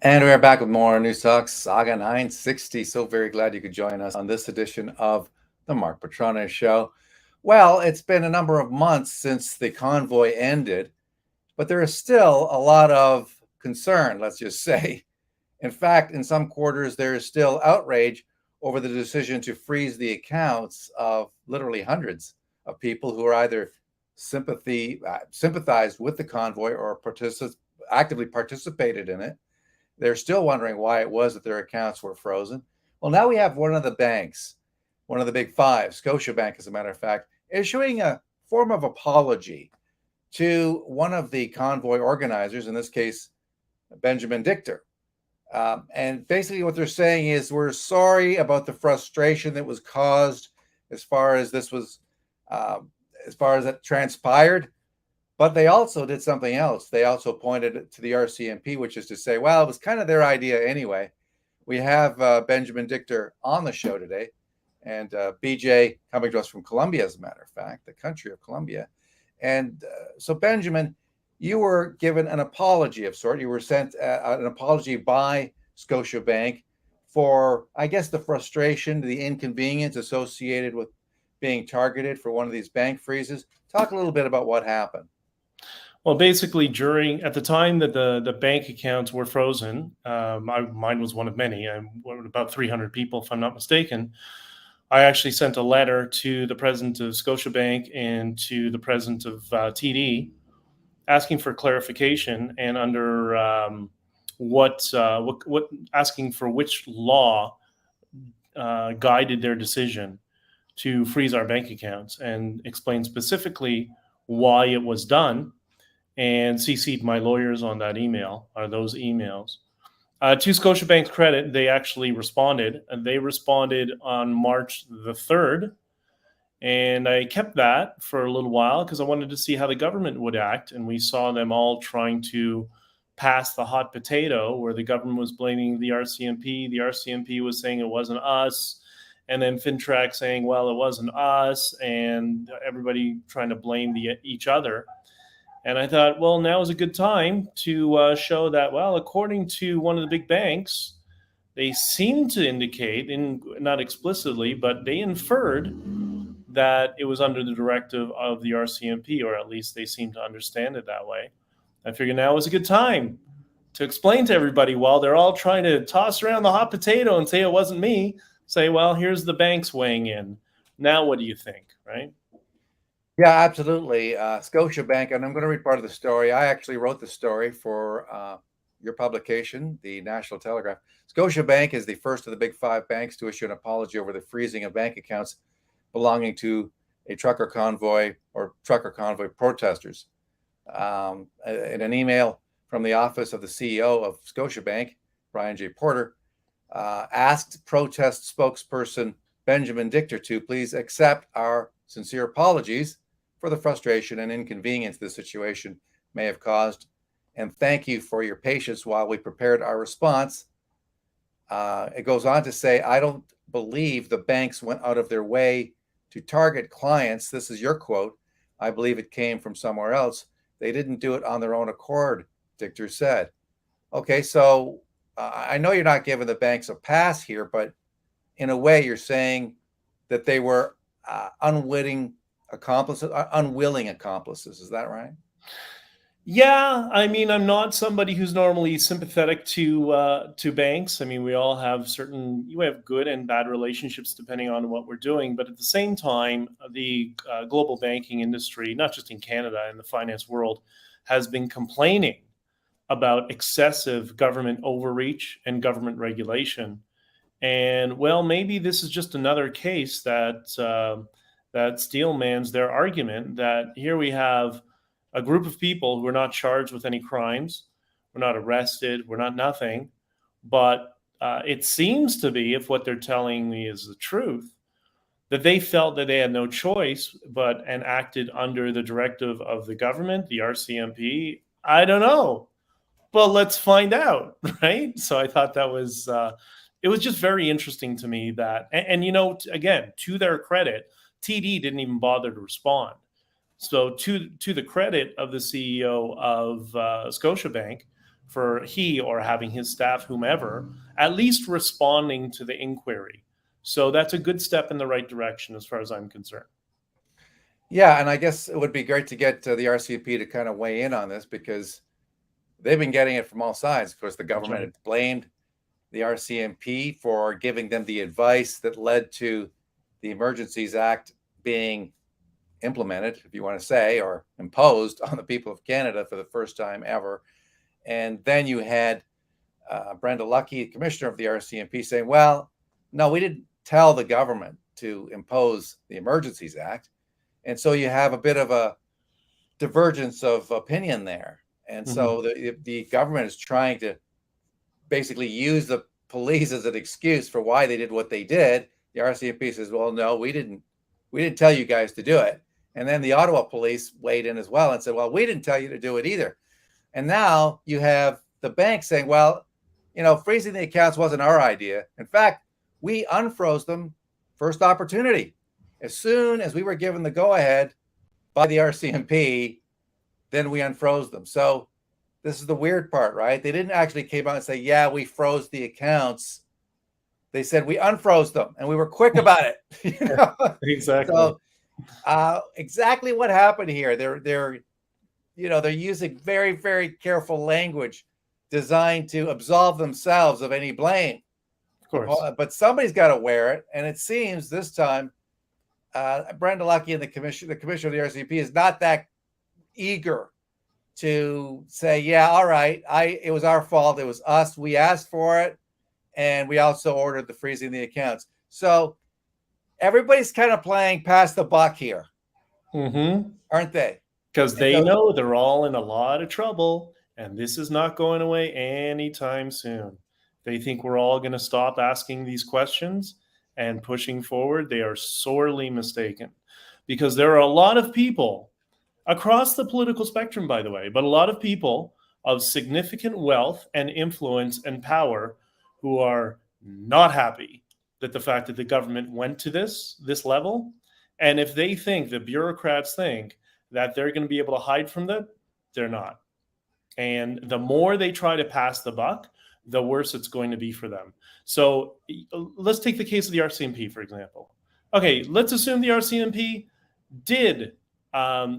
And we're back with more News Talk Saga 960. So very glad you could join us on this edition of the Mark Petrone Show. Well, it's been a number of months since the convoy ended, but there is still a lot of concern, let's just say. In fact, in some quarters, there is still outrage over the decision to freeze the accounts of literally hundreds of people who are either sympathized with the convoy or actively participated in it. They're still wondering why it was that their accounts were frozen. Well, now we have one of the banks, one of the big five, Scotiabank, as a matter of fact, issuing a form of apology to one of the convoy organizers, in this case, Benjamin Dichter. And basically, what they're saying is, we're sorry about the frustration that was caused as far as it transpired. But they also did something else. They also pointed to the RCMP, which is to say, well, it was kind of their idea anyway. We have Benjamin Dichter on the show today, and BJ coming to us from Colombia, as a matter of fact, the country of Colombia. And so, Benjamin, you were given an apology of sort. You were sent an apology by Scotiabank for, I guess, the frustration, the inconvenience associated with being targeted for one of these bank freezes. Talk a little bit about what happened. Well, basically, at the time that the bank accounts were frozen, mine was one of many, about 300 people, if I'm not mistaken. I actually sent a letter to the president of Scotiabank and to the president of TD, asking for clarification and under asking for which law guided their decision to freeze our bank accounts, and explain specifically why it was done, and CC'd my lawyers on those emails. To Scotiabank's credit, they actually responded, and they responded on March the 3rd. And I kept that for a little while because I wanted to see how the government would act. And we saw them all trying to pass the hot potato, where the government was blaming the RCMP. The RCMP was saying it wasn't us. And then FinTrack saying, well, it wasn't us. And everybody trying to blame each other. And I thought, well, now is a good time to show that, well, according to one of the big banks, they seem to indicate, not explicitly, but they inferred that it was under the directive of the RCMP, or at least they seem to understand it that way. I figured now is a good time to explain to everybody, while they're all trying to toss around the hot potato and say it wasn't me, say, well, here's the banks weighing in. Now what do you think, right? Yeah, absolutely. Scotiabank, and I'm going to read part of the story. I actually wrote the story for your publication, the National Telegraph. Scotiabank is the first of the big five banks to issue an apology over the freezing of bank accounts belonging to a trucker convoy protesters. In an email from the office of the CEO of Scotiabank, Brian J. Porter, asked protest spokesperson Benjamin Dichter to please accept our sincere apologies for the frustration and inconvenience this situation may have caused, and thank you for your patience while we prepared our response. It goes on to say, I don't believe the banks went out of their way to target clients. This is your quote. I believe it came from somewhere else. They didn't do it on their own accord, Dichter said. Okay, so I know you're not giving the banks a pass here, but in a way you're saying that they were unwilling accomplices. Is that right? Yeah, I mean, I'm not somebody who's normally sympathetic to banks. I mean, we all have good and bad relationships depending on what we're doing. But at the same time, the global banking industry, not just in Canada, in the finance world, has been complaining about excessive government overreach and government regulation. And well, maybe this is just another case that steelmans their argument that here we have a group of people who are not charged with any crimes, we're not arrested, we're not nothing, but it seems to be, if what they're telling me is the truth, that they felt that they had no choice and acted under the directive of the government, the RCMP. I don't know, but let's find out, right? So I thought that was it was just very interesting to me that, and again, to their credit, TD didn't even bother to respond. So to the credit of the CEO of Scotiabank, for he or having his staff, whomever, at least responding to the inquiry. So that's a good step in the right direction as far as I'm concerned. Yeah, and I guess it would be great to get the RCMP to kind of weigh in on this because they've been getting it from all sides. Of course, the That's government right. had blamed the RCMP for giving them the advice that led to the Emergencies Act being implemented, if you want to say, or imposed on the people of Canada for the first time ever. And then you had Brenda Lucki, commissioner of the RCMP, saying, well, no, we didn't tell the government to impose the Emergencies Act. And so you have a bit of a divergence of opinion there. And so the government is trying to basically use the police as an excuse for why they did what they did. The RCMP says, well, no, we didn't tell you guys to do it. And then the Ottawa police weighed in as well and said, well, we didn't tell you to do it either. And now you have the bank saying, well, freezing the accounts wasn't our idea. In fact, we unfroze them first opportunity. As soon as we were given the go ahead by the RCMP, then we unfroze them. So this is the weird part, right? They didn't actually came out and say, yeah, we froze the accounts. They said we unfroze them and we were quick about it. Exactly. So exactly what happened here. They're using very, very careful language designed to absolve themselves of any blame. Of course. But somebody's got to wear it. And it seems this time, Brenda Lucki and the commissioner of the RCMP is not that eager to say, yeah, all right, it was our fault. It was us. We asked for it. And we also ordered the freezing of the accounts. So everybody's kind of playing pass the buck here, aren't they? Because they know they're all in a lot of trouble, and this is not going away anytime soon. They think we're all going to stop asking these questions and pushing forward. They are sorely mistaken, because there are a lot of people across the political spectrum, by the way, but a lot of people of significant wealth and influence and power who are not happy that the fact that the government went to this level. And if they think, the bureaucrats think, that they're going to be able to hide from that, they're not. And the more they try to pass the buck, the worse it's going to be for them. So let's take the case of the RCMP, for example. Okay, let's assume the RCMP did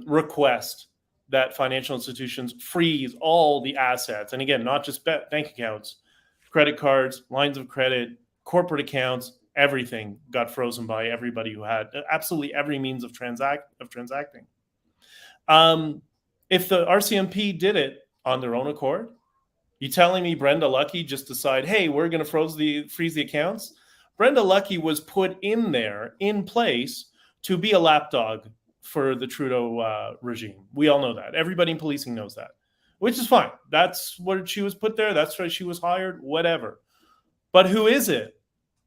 request that financial institutions freeze all the assets. And again, not just bank accounts, credit cards, lines of credit, corporate accounts, everything got frozen by everybody who had absolutely every means of transacting. If the RCMP did it on their own accord, you telling me Brenda Lucki just decide, hey, we're going to freeze the accounts? Brenda Lucki was put in place to be a lapdog for the Trudeau regime. We all know that. Everybody in policing knows that, which is fine. That's what she was put there. That's why she was hired, whatever. But who is it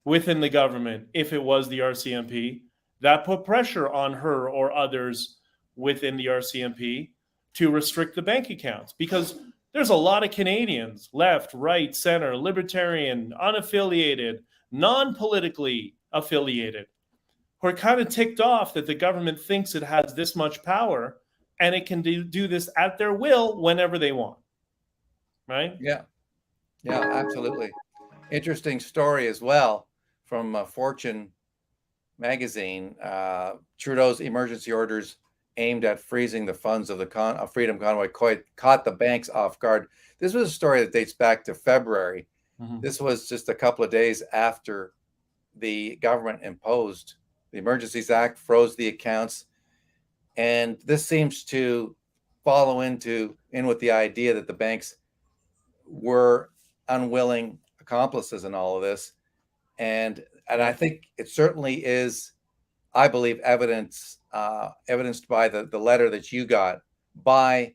within the government, if it was the RCMP, that put pressure on her or others within the RCMP to restrict the bank accounts? Because there's a lot of Canadians, left, right, center, libertarian, unaffiliated, non-politically affiliated, who are kind of ticked off that the government thinks it has this much power and it can do this at their will whenever they want. Right? Yeah, absolutely. Interesting story as well from Fortune magazine. Trudeau's emergency orders aimed at freezing the funds of the Freedom Convoy caught the banks off guard. This was a story that dates back to February. This was just a couple of days after the government imposed the Emergencies Act, froze the accounts. And this seems to follow in with the idea that the banks were unwilling accomplices in all of this. And I think it certainly is, I believe, evidenced by the letter that you got by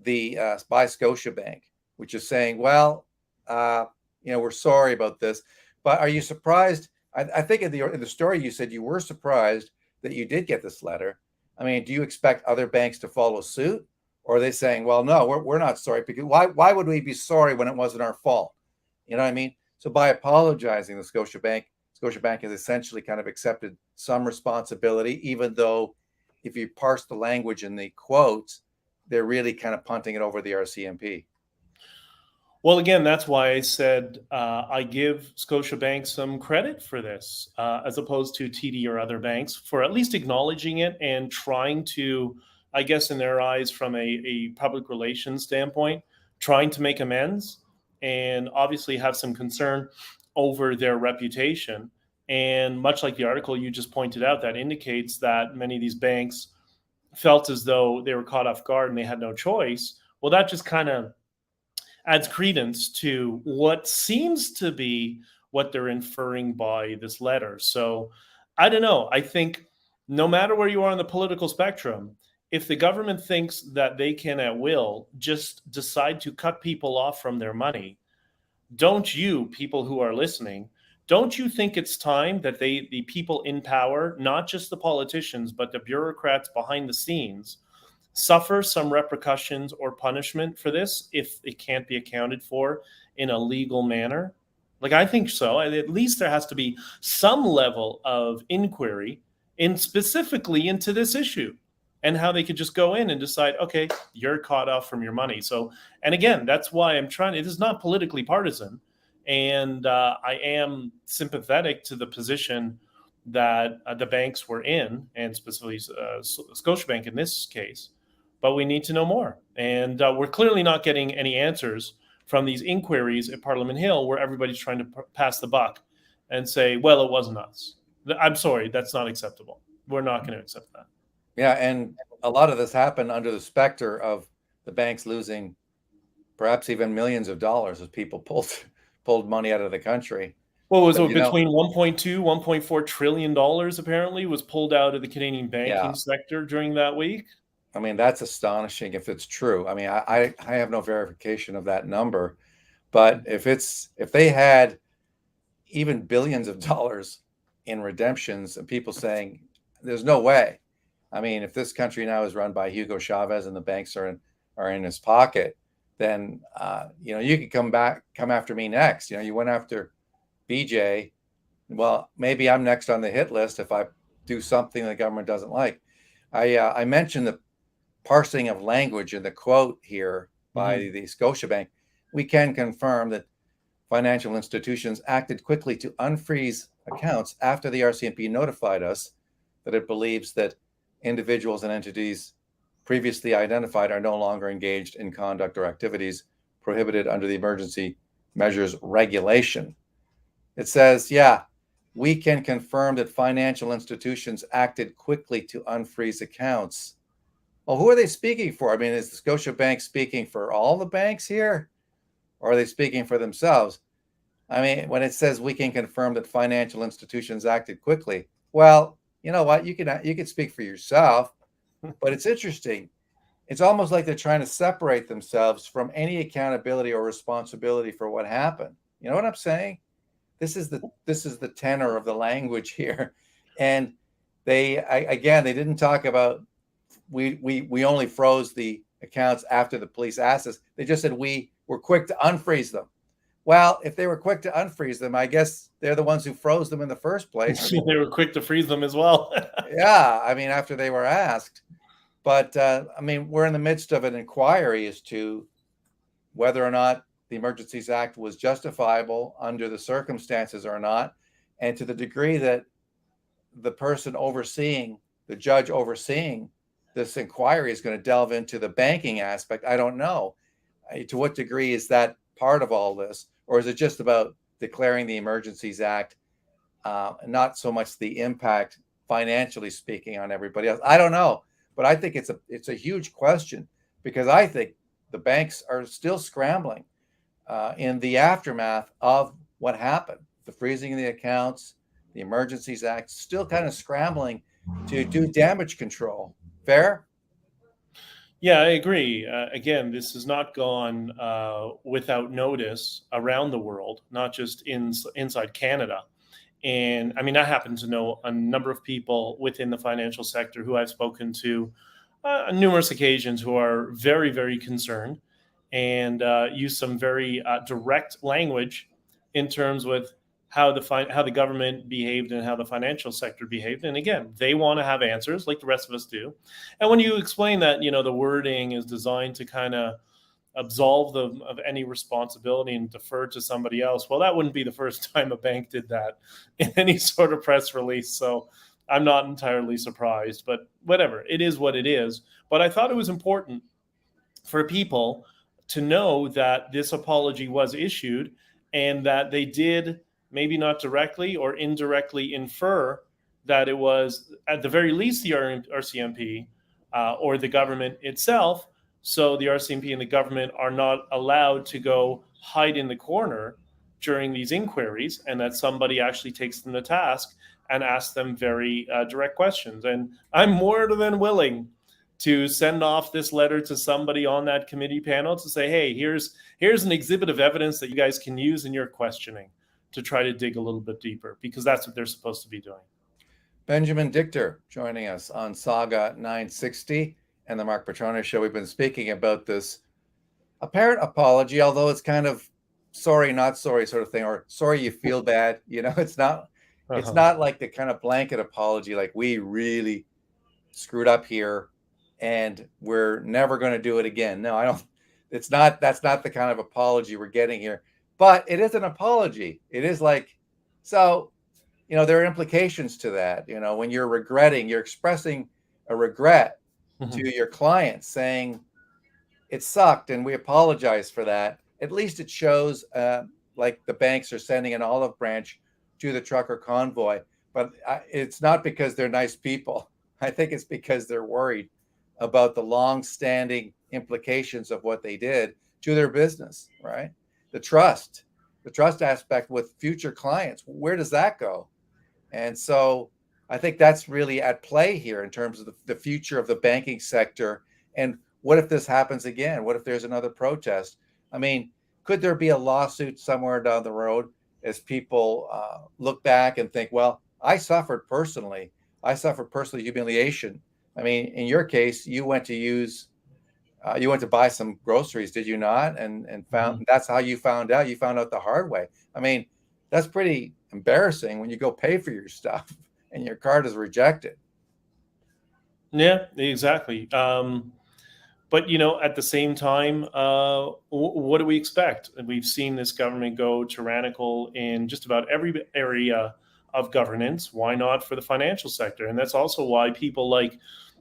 Scotiabank, which is saying, well, we're sorry about this. But are you surprised? I think in the story you said you were surprised that you did get this letter. I mean, do you expect other banks to follow suit, or are they saying, well, no, we're not sorry, because why would we be sorry when it wasn't our fault? You know what I mean? So by apologizing, the Scotiabank has essentially kind of accepted some responsibility, even though if you parse the language in the quotes, they're really kind of punting it over the RCMP. Well, again, that's why I said I give Scotiabank some credit for this, as opposed to TD or other banks, for at least acknowledging it and trying to, I guess, in their eyes, from a public relations standpoint, trying to make amends and obviously have some concern over their reputation. And much like the article you just pointed out, that indicates that many of these banks felt as though they were caught off guard and they had no choice. Well, that just kind of adds credence to what seems to be what they're inferring by this letter. So I don't know. I think no matter where you are on the political spectrum, if the government thinks that they can at will just decide to cut people off from their money, don't you, people who are listening, don't you think it's time that the people in power, not just the politicians, but the bureaucrats behind the scenes, suffer some repercussions or punishment for this if it can't be accounted for in a legal manner? Like, I think so. And at least there has to be some level of inquiry in specifically into this issue and how they could just go in and decide, okay, you're caught off from your money. So, and again, that's why I'm trying, it is not politically partisan. And I am sympathetic to the position that the banks were in, and specifically Scotiabank in this case. But we need to know more. And we're clearly not getting any answers from these inquiries at Parliament Hill where everybody's trying to pass the buck and say, well, it wasn't us. I'm sorry, that's not acceptable. We're not going to accept that. Yeah, and a lot of this happened under the specter of the banks losing perhaps even millions of dollars as people pulled money out of the country. What was But it, between 1.2, 1.4 trillion dollars apparently was pulled out of the Canadian banking yeah, sector during that week? I mean that's astonishing if it's true. I mean, I have no verification of that number, but if they had even billions of dollars in redemptions and people saying there's no way. I mean, if this country now is run by Hugo Chavez and the banks are in his pocket, then you could come after me next. You went after BJ. Well, maybe I'm next on the hit list if I do something the government doesn't like. I mentioned the parsing of language in the quote here by the Scotiabank. We can confirm that financial institutions acted quickly to unfreeze accounts after the RCMP notified us that it believes that individuals and entities previously identified are no longer engaged in conduct or activities prohibited under the emergency measures regulation. It says, yeah, we can confirm that financial institutions acted quickly to unfreeze accounts. Well, who are they speaking for? I mean, is the Scotiabank speaking for all the banks here? Or are they speaking for themselves? I mean, when it says we can confirm that financial institutions acted quickly, well, you know what? You can speak for yourself, but it's interesting. It's almost like they're trying to separate themselves from any accountability or responsibility for what happened. You know what I'm saying? This is the tenor of the language here, and they didn't talk about we only froze the accounts after the police asked us. They just said we were quick to unfreeze them. Well, if they were quick to unfreeze them, I guess they're the ones who froze them in the first place. I mean, They were quick to freeze them as well. yeah, I mean, after they were asked. But I mean, we're in the midst of an inquiry as to whether or not the Emergencies Act was justifiable under the circumstances or not, and to the degree that the judge overseeing this inquiry is going to delve into the banking aspect. I don't know. To what degree is that part of all this, or is it just about declaring the Emergencies Act, not so much the impact financially speaking on everybody else? I don't know, but I think it's a huge question, because I think the banks are still scrambling in the aftermath of what happened, the freezing of the accounts, the Emergencies Act, still kind of scrambling to do damage control. Fair? Yeah, I agree. Again, this has not gone without notice around the world, not just inside Canada. And I mean, I happen to know a number of people within the financial sector who I've spoken to on numerous occasions who are very, very concerned and use some very direct language in terms with how the government behaved and how the financial sector behaved. And again, they want to have answers like the rest of us do. And when you explain that, the wording is designed to kind of absolve them of any responsibility and defer to somebody else. Well, that wouldn't be the first time a bank did that in any sort of press release. So I'm not entirely surprised, but whatever, it is what it is. But I thought it was important for people to know that this apology was issued and that they did, maybe not directly or indirectly, infer that it was at the very least the RCMP or the government itself. So the RCMP and the government are not allowed to go hide in the corner during these inquiries, and that somebody actually takes them to task and asks them very direct questions. And I'm more than willing to send off this letter to somebody on that committee panel to say, hey, here's an exhibit of evidence that you guys can use in your questioning to try to dig a little bit deeper, because that's what they're supposed to be doing. Benjamin Dichter joining us on Saga 960 and the Mark Petronis Show. We've been speaking about this apparent apology, although it's kind of sorry, not sorry sort of thing, or sorry you feel bad. It's not like the kind of blanket apology, like we really screwed up here and we're never going to do it again. No, I don't. That's not the kind of apology we're getting here, but it is an apology. It is like, so, there are implications to that. When you're regretting, you're expressing a regret to your client, saying it sucked and we apologize for that. At least it shows like the banks are sending an olive branch to the trucker convoy, but it's not because they're nice people. I think it's because they're worried about the long-standing implications of what they did to their business, right? The trust aspect with future clients, where does that go? And so I think that's really at play here in terms of the future of the banking sector. And what if this happens again? What if there's another protest? I mean, could there be a lawsuit somewhere down the road as people look back and think, well, I suffered personally humiliation. I mean, in your case, you went to buy some groceries, did you not? And found that's how you found out. You found out the hard way. I mean, that's pretty embarrassing when you go pay for your stuff and your card is rejected. Yeah, exactly. But at the same time, what do we expect? We've seen this government go tyrannical in just about every area of governance. Why not for the financial sector? And that's also why people like,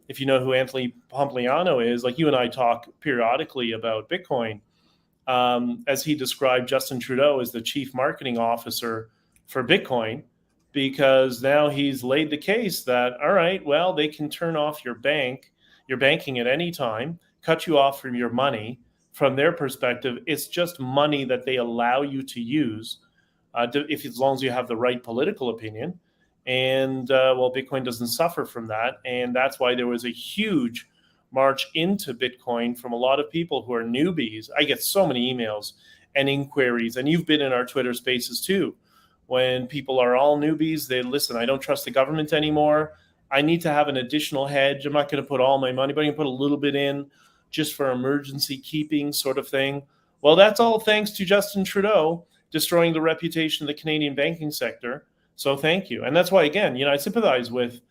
if you know who Anthony Pompliano is, like you and I talk periodically about Bitcoin, as he described Justin Trudeau as the chief marketing officer for Bitcoin, because now he's laid the case that, all right, well, they can turn off your banking at any time, cut you off from your money. From their perspective, it's just money that they allow you to use, as long as you have the right political opinion. And well, Bitcoin doesn't suffer from that. And that's why there was a huge march into Bitcoin from a lot of people who are newbies. I get so many emails and inquiries, and you've been in our Twitter spaces too. When people are all newbies, they listen, I don't trust the government anymore. I need to have an additional hedge. I'm not going to put all my money, but I can put a little bit in just for emergency keeping sort of thing. Well, that's all thanks to Justin Trudeau destroying the reputation of the Canadian banking sector. So thank you. And that's why, again, I sympathize with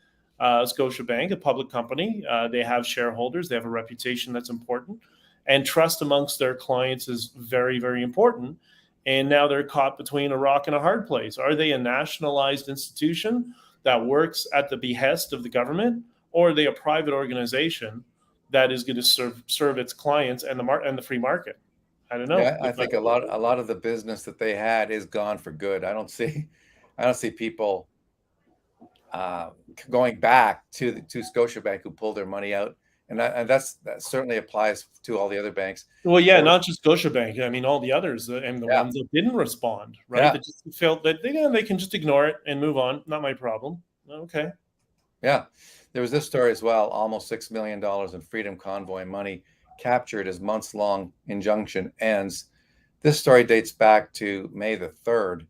Scotiabank, a public company. They have shareholders. They have a reputation that's important. And trust amongst their clients is very, very important. And now they're caught between a rock and a hard place. Are they a nationalized institution that works at the behest of the government, or are they a private organization that is going to serve its clients and the free market? I don't know. Yeah, I think a lot of the business that they had is gone for good. I don't see people going back to Scotiabank who pulled their money out, and that certainly applies to all the other banks. Well, yeah, not just Scotiabank. I mean, all the others and the ones that didn't respond, right? Yeah. That just felt that they can just ignore it and move on. Not my problem. Okay. Yeah, there was this story as well. Almost $6 million in Freedom Convoy money captured as months-long injunction ends. This story dates back to May the 3rd.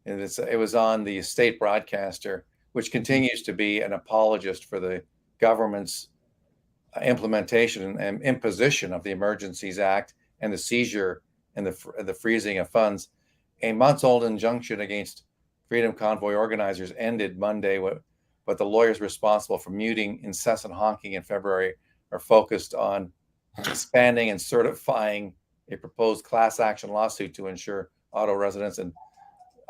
It was on the state broadcaster, which continues to be an apologist for the government's implementation and imposition of the Emergencies Act and the seizure and the freezing of funds. A months-old injunction against Freedom Convoy organizers ended Monday, but the lawyers responsible for muting incessant honking in February are focused on expanding and certifying a proposed class action lawsuit to ensure Ottawa residents. And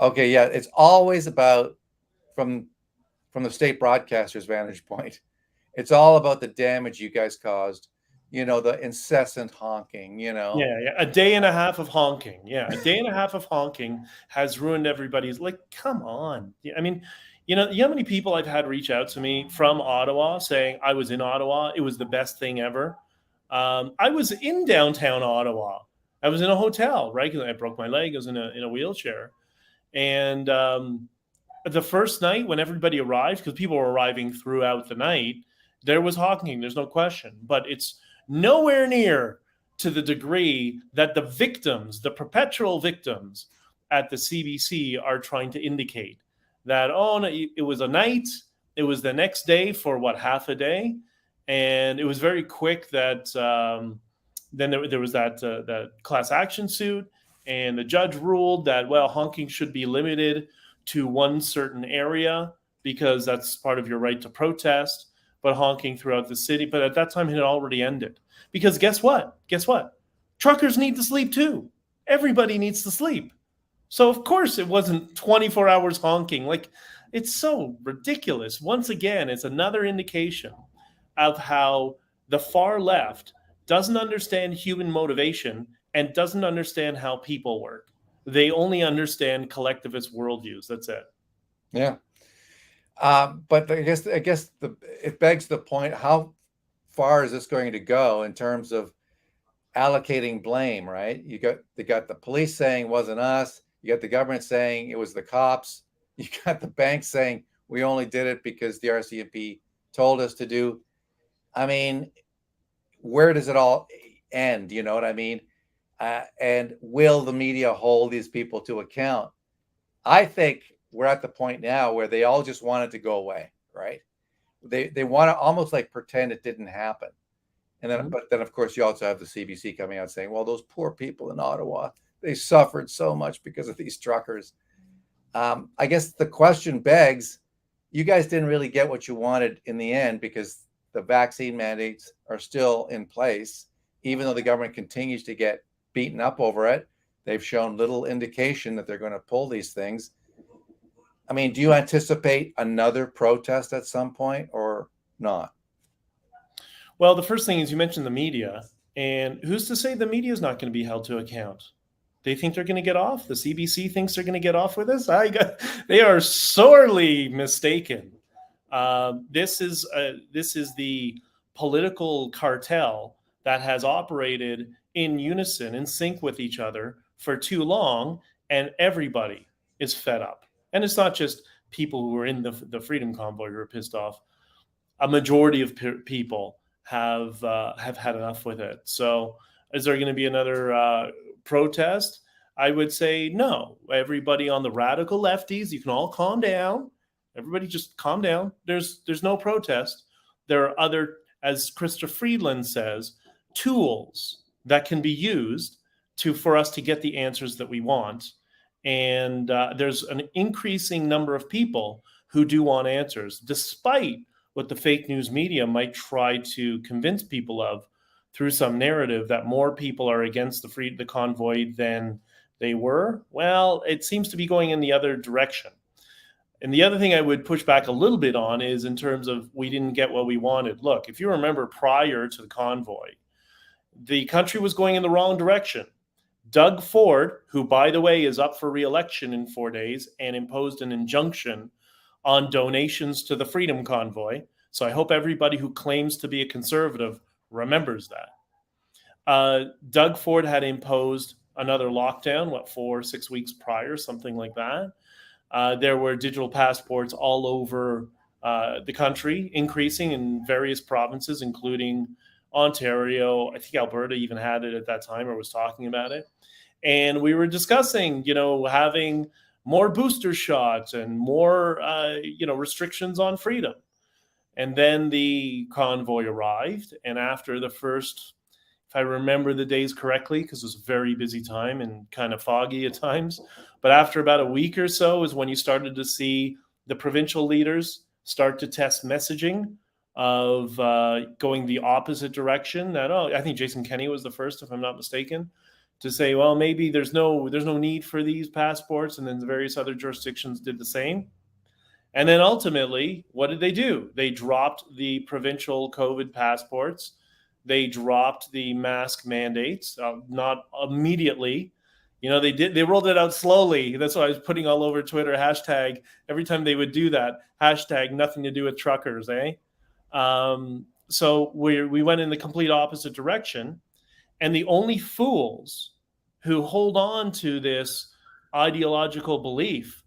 okay, yeah, it's always about from the state broadcaster's vantage point. It's all about the damage you guys caused. The incessant honking. Yeah, a day and a half of honking. Yeah, a day and a half of honking has ruined everybody's. Like, come on. Yeah, I mean, you know how many people I've had reach out to me from Ottawa saying I was in Ottawa. It was the best thing ever. I was in downtown Ottawa. I was in a hotel, right? Because I broke my leg. I was in a wheelchair, and the first night when everybody arrived, because people were arriving throughout the night, there was honking. There's no question, but it's nowhere near to the degree that the victims, the perpetual victims at the CBC are trying to indicate that, oh, no, it was a night, it was the next day for what, half a day. And it was very quick that then there was that class action suit, and the judge ruled that, well, honking should be limited to one certain area because that's part of your right to protest, but honking throughout the city. But at that time, it had already ended. Because guess what? Guess what? Truckers need to sleep too. Everybody needs to sleep. So, of course, it wasn't 24 hours honking. Like, it's so ridiculous. Once again, it's another indication of how the far left doesn't understand human motivation and doesn't understand how people work. They only understand collectivist worldviews. That's it. Yeah. But I guess it begs the point: how far is this going to go in terms of allocating blame? Right? They got the police saying it wasn't us. You got the government saying it was the cops. You got the banks saying we only did it because the RCMP told us to do. I mean, where does it all end? You know what I mean? And will the media hold these people to account? I think we're at the point now where they all just want it to go away, right? They want to almost like pretend it didn't happen. And then, but then of course you also have the CBC coming out saying, well, those poor people in Ottawa, they suffered so much because of these truckers. I guess the question begs, you guys didn't really get what you wanted in the end because the vaccine mandates are still in place, even though the government continues to get beaten up over it. They've shown little indication that they're going to pull these things. I mean, do you anticipate another protest at some point or not? Well, the first thing is you mentioned the media, and who's to say the media is not going to be held to account? They think they're going to get off. The CBC thinks they're going to get off with this. They are sorely mistaken. This is the political cartel that has operated in unison, in sync with each other for too long, and everybody is fed up. And it's not just people who were in the Freedom Convoy who are pissed off. A majority of people have had enough with it. So, is there going to be another protest? I would say no. Everybody on the radical lefties, you can all calm down. Everybody just calm down. There's no protest. There are other, as Christopher Friedland says, tools that can be used for us to get the answers that we want. And there's an increasing number of people who do want answers, despite what the fake news media might try to convince people of through some narrative that more people are against the convoy than they were. Well, it seems to be going in the other direction. And the other thing I would push back a little bit on is in terms of we didn't get what we wanted. Look, if you remember prior to the convoy, the country was going in the wrong direction. Doug Ford, who, by the way, is up for re-election in 4 days and imposed an injunction on donations to the Freedom Convoy. So I hope everybody who claims to be a conservative remembers that. Doug Ford had imposed another lockdown, 4 or 6 weeks prior, something like that. There were digital passports all over the country, increasing in various provinces, including Ontario. I think Alberta even had it at that time or was talking about it. And we were discussing, having more booster shots and more, restrictions on freedom. And then the convoy arrived. And after the first, if I remember the days correctly, because it was a very busy time and kind of foggy at times, but after about a week or so is when you started to see the provincial leaders start to test messaging of going the opposite direction. I think Jason Kenney was the first, if I'm not mistaken, to say, well, maybe there's no need for these passports, and then the various other jurisdictions did the same. And then ultimately, what did they do? They dropped the provincial COVID passports. They dropped the mask mandates, not immediately. They rolled it out slowly. That's why I was putting all over Twitter, hashtag, every time they would do that, hashtag nothing to do with truckers, eh? So we went in the complete opposite direction. And the only fools who hold on to this ideological belief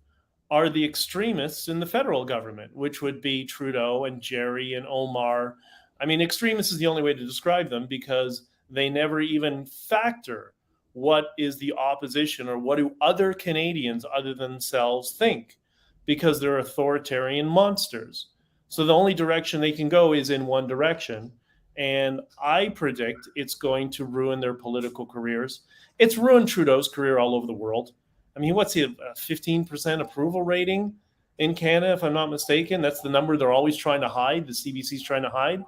are the extremists in the federal government, which would be Trudeau and Jerry and Omar. I mean, extremists is the only way to describe them, because they never even factor what is the opposition or what do other Canadians other than themselves think, because they're authoritarian monsters. So the only direction they can go is in one direction. And I predict it's going to ruin their political careers. It's ruined Trudeau's career all over the world. I mean, what's he, a 15% approval rating in Canada, if I'm not mistaken? That's the number they're always trying to hide, the CBC's trying to hide.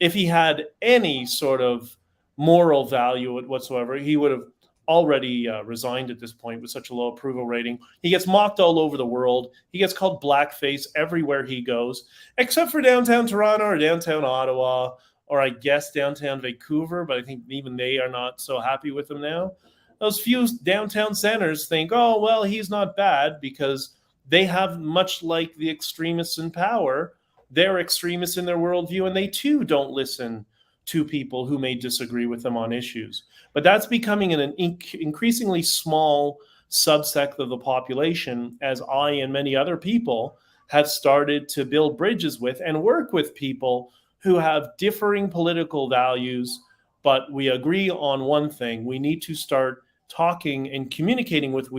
If he had any sort of moral value whatsoever, he would have already resigned at this point with such a low approval rating. He gets mocked all over the world. He gets called blackface everywhere he goes, except for downtown Toronto or downtown Ottawa, or I guess downtown Vancouver, but I think even they are not so happy with him now. Those few downtown centers think, oh, well, he's not bad, because they have, much like the extremists in power, they're extremists in their worldview, and they too don't listen to people who may disagree with them on issues. But that's becoming an increasingly small subsect of the population, as I and many other people have started to build bridges with and work with people who have differing political values, but we agree on one thing: we need to start talking and communicating with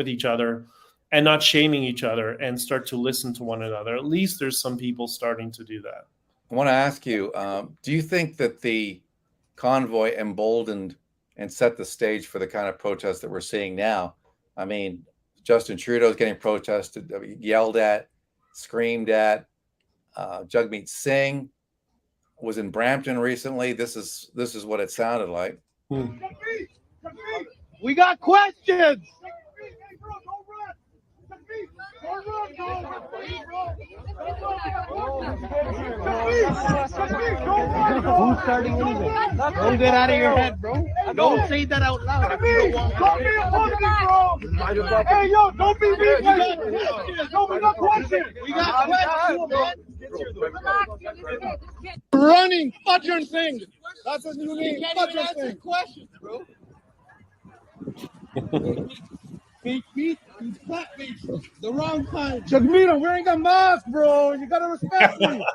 each other, and not shaming each other, and start to listen to one another. At least there's some people starting to do that. I want to ask you, do you think that the convoy emboldened and set the stage for the kind of protests that we're seeing now? I mean, Justin Trudeau's getting protested, yelled at, screamed at. Jagmeet Singh was in Brampton recently. This is what it sounded like. We got questions. Who's starting anything? Don't get out of your head, bro. Don't say that out loud. Hey, yo, don't be mean. No, we got questions. We got questions, man. Running Fudger thing. That's what you mean. Fudger thing. Questions, bro. Fake meat and flat meat. The wrong kind. Jagmeet, I'm wearing a mask, bro. You gotta respect me.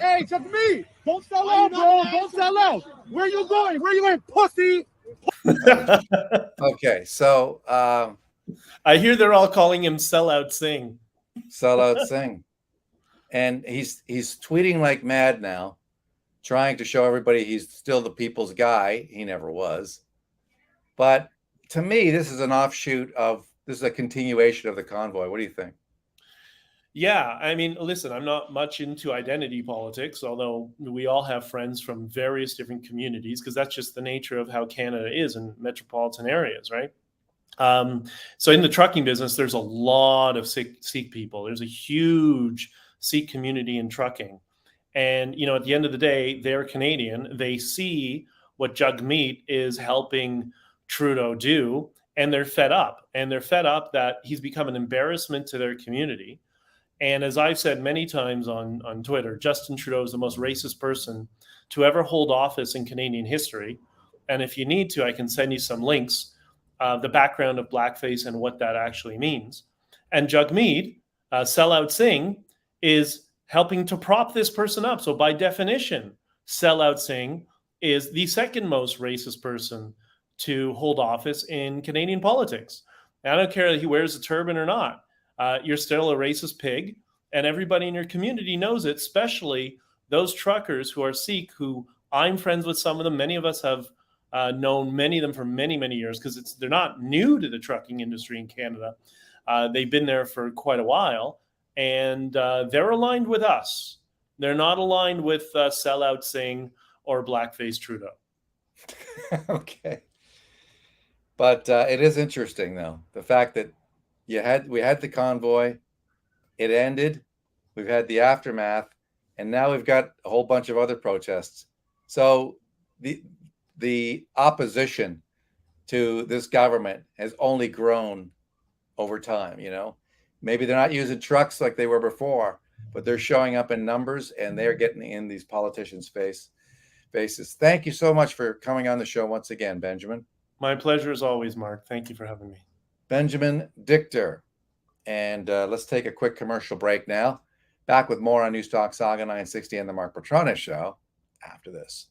Hey, Jagmeet, don't sell out, bro. Don't sell out. Where you going? Where you going, pussy? Okay, so I hear they're all calling him Sellout Singh. Sellout Singh. And he's tweeting like mad now, trying to show everybody he's still the people's guy. He never was. But to me, this is a continuation of the convoy. What do you think? Yeah, I mean, listen, I'm not much into identity politics, although we all have friends from various different communities, because that's just the nature of how Canada is in metropolitan areas, right? So in the trucking business, there's a lot of Sikh people. There's a huge Sikh community in trucking. And, at the end of the day, they're Canadian. They see what Jagmeet is helping Trudeau do, and they're fed up. And they're fed up that he's become an embarrassment to their community. And as I've said many times on Twitter, Justin Trudeau is the most racist person to ever hold office in Canadian history. And if you need to, I can send you some links, the background of blackface and what that actually means. And Jagmeet, Sellout Singh, is helping to prop this person up. So by definition, Sellout Singh is the second most racist person to hold office in Canadian politics. And I don't care that he wears a turban or not. You're still a racist pig, and everybody in your community knows it, especially those truckers who are Sikh, who I'm friends with some of them. Many of us have known many of them for many, many years, because they're not new to the trucking industry in Canada. They've been there for quite a while, and they're aligned with us. They're not aligned with Sellout Singh or Blackface Trudeau. Okay. But it is interesting, though, the fact that we had the convoy, it ended, we've had the aftermath, and now we've got a whole bunch of other protests. So the opposition to this government has only grown over time. Maybe they're not using trucks like they were before, but they're showing up in numbers and they're getting in these politicians' faces. Thank you so much for coming on the show once again, Benjamin. My pleasure as always, Mark. Thank you for having me. Benjamin Dichter. And let's take a quick commercial break now. Back with more on News Talk Saga 960 and the Mark Petronis Show after this.